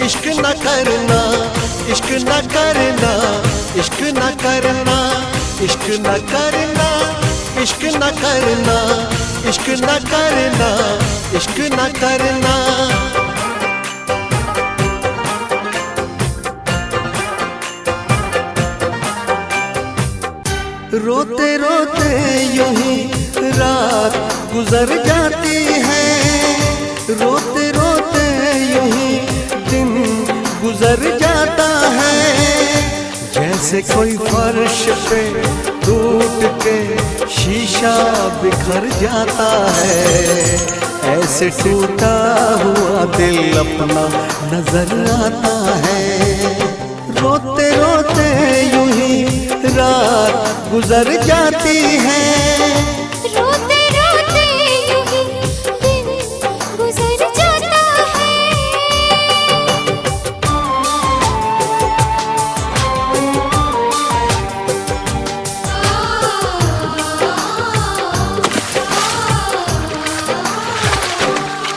इश्क न करना, इश्क न करना, इश्क न करना, इश्क न करना, इश्क न करना, इश्क न करना, इश्क न करना। रोते रोते यूं ही रात गुजर जाती है, रोते रोते यूं ही दिन गुजर जाता है। जैसे कोई फर्श पे टूट के शीशा बिखर जाता है, ऐसे टूटा हुआ दिल अपना नजर आता है। रोते रोते यूं ही रात गुजर जाती है, रोते रोते यूं ही दिन गुजर जाता है।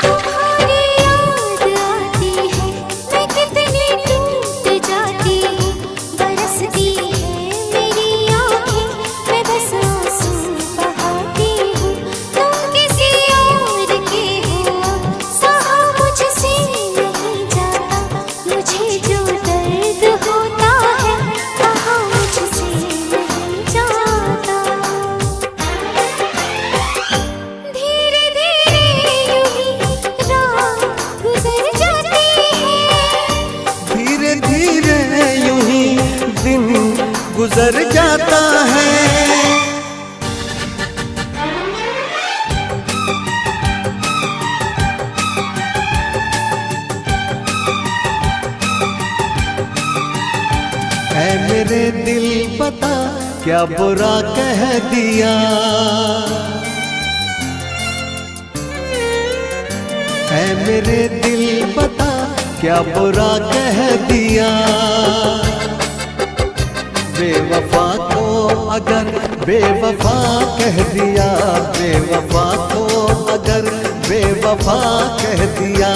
तुम्हारी याद आती है, मैं कितनी टूट जाती हूँ। बरसती है मेरी आँखें, मैं बस आंसू बहाती हूँ। तुम किसी और के हो, सहा मुझसे नहीं जाता। मुझे जो दर्द होता है, कहा मुझसे नहीं जाता। धीरे धीरे यूं ही रात गुजर जाती है, धीरे धीरे यूं ही दिन गुजर जाता है। ऐ मेरे दिल बता क्या बुरा कह दिया, ऐ मेरे दिल बता क्या बुरा कह दिया। बेवफा को अगर बेवफा कह दिया, बेवफा को अगर बेवफा कह दिया।